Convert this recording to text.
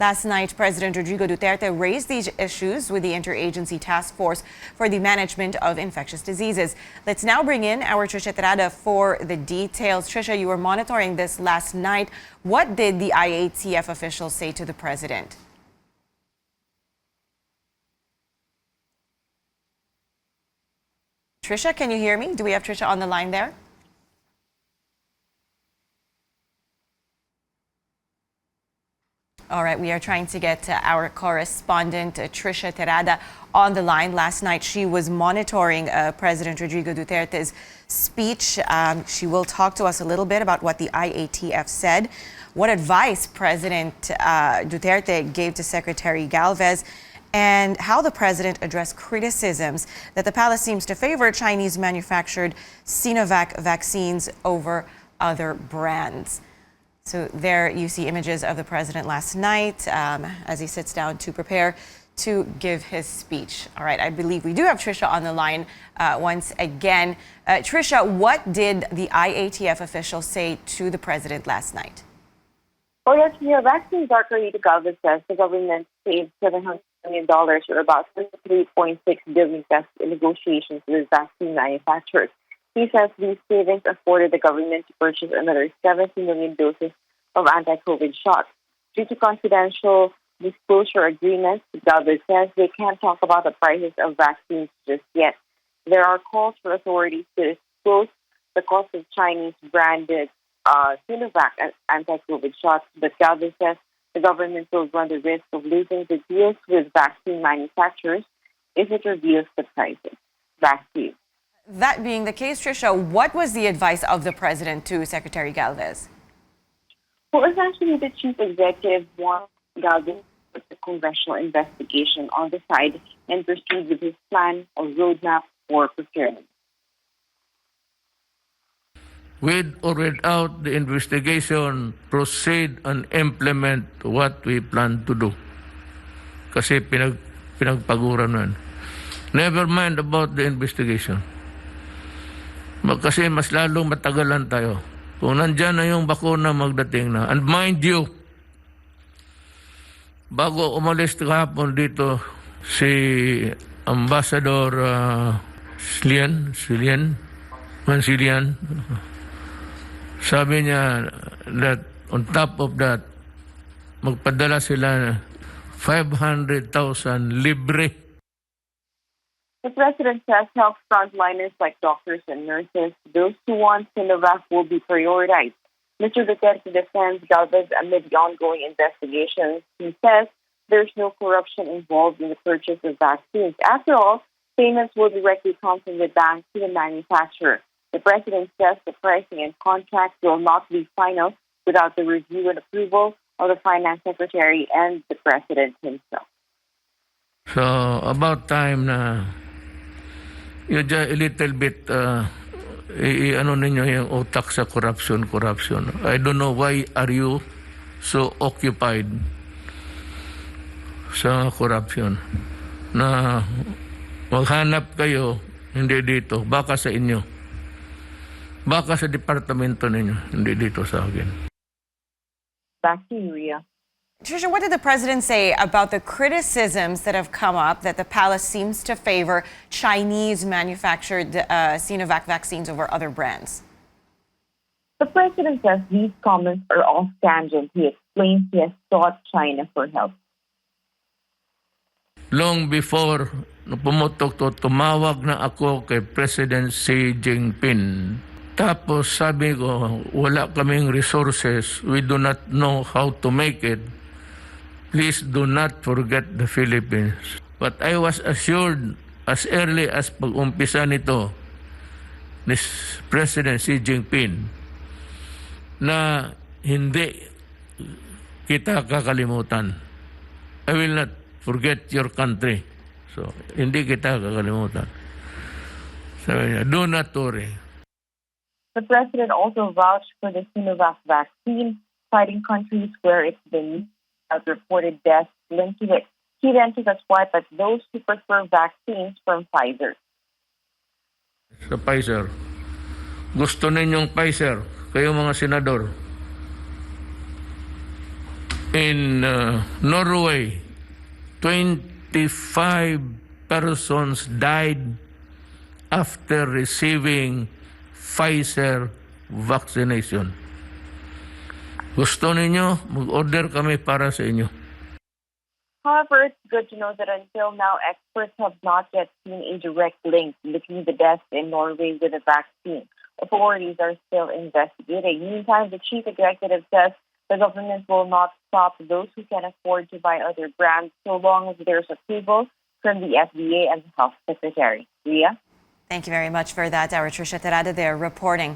Last night, President Rodrigo Duterte raised these issues with the Interagency Task Force for the Management of Infectious Diseases. Let's now bring in our Trisha Terada for the details. Trisha, you were monitoring this last night. What did the IATF officials say to the president? Trisha, can you hear me? Do we have Trisha on the line there? All right, we are trying to get our correspondent, Trisha Terada, on the line. Last night, she was monitoring President Rodrigo Duterte's speech. She will talk to us a little bit about what the IATF said, what advice President Duterte gave to Secretary Galvez, and how the president addressed criticisms that the palace seems to favor Chinese-manufactured Sinovac vaccines over other brands. So there you see images of the president last night as he sits down to prepare to give his speech. All right, I believe we do have Trisha on the line once again. Trisha, what did the IATF officials say to the president last night? Well, yes, your vaccines are created. Galvez says the government saved $700 million, or about 3.6 billion pesos in negotiations with vaccine manufacturers. He says these savings afforded the government to purchase another 70 million doses of anti-COVID shots. Due to confidential disclosure agreements, Galvez says they can't talk about the prices of vaccines just yet. There are calls for authorities to disclose the cost of Chinese-branded Sinovac anti-COVID shots, but Galvez says the government will run the risk of losing the deals with vaccine manufacturers if it reveals the prices. Back to you. That being the case, Trisha, what was the advice of the president to Secretary Galvez? Well, essentially, the chief executive wants Galvez to put the congressional investigation on the side and proceed with his plan or roadmap for procurement. With or without the investigation, proceed and implement what we plan to do. Kasi pinagpaguran nun. Never mind about the investigation. Kasi mas lalong matagalan tayo. Kung nandyan na yung bakuna magdating na. And mind you, bago umalis kahapon dito si Ambassador Mansilian, sabi niya that on top of that, magpadala sila 500,000 libre. The president says health frontliners like doctors and nurses, those who want Sinovac, will be prioritized. Mr. Duterte defends Galvez amid the ongoing investigations. He says there's no corruption involved in the purchase of vaccines. After all, payments will directly come from the bank to the manufacturer. The president says the pricing and contracts will not be final without the review and approval of the finance secretary and the president himself. So, about time na you just a little bit ano ninyo yung utak sa corruption. I don't know why are you so occupied sa corruption na maghanap kayo hindi dito, baka sa inyo, baka sa departamento ninyo, hindi dito sa akin. Back to you, Ria. Trisha, what did the president say about the criticisms that have come up that the palace seems to favor Chinese-manufactured Sinovac vaccines over other brands? The president says these comments are off tangent. He explains he has sought China for help. Long before pumutok to, tumawag na ako kay President Xi Jinping. Tapos sabi ko, wala kaming resources. We do not know how to make it. Please do not forget the Philippines. But I was assured as early as pag-umpisa nito ni President Xi Jinping na hindi kita kakalimutan. I will not forget your country. So, hindi kita kakalimutan. Sabi niya, do not worry. The president also vouched for the Sinovac vaccine, citing countries where it's been reported deaths linked to it. He then took a swipe at those who prefer vaccines from Pfizer. Sa Pfizer, gusto ninyong Pfizer, kayo mga senador. In Norway, 25 persons died after receiving Pfizer vaccination. Gusto ninyo, mag-order kami para sa inyo. However, it's good to know that until now, experts have not yet seen a direct link between the deaths in Norway with the vaccine. Authorities are still investigating. Meantime, the chief executive says the government will not stop those who can afford to buy other brands so long as there's approval from the FDA and the health secretary. Ria? Thank you very much for that. Our Trisha Terada there reporting.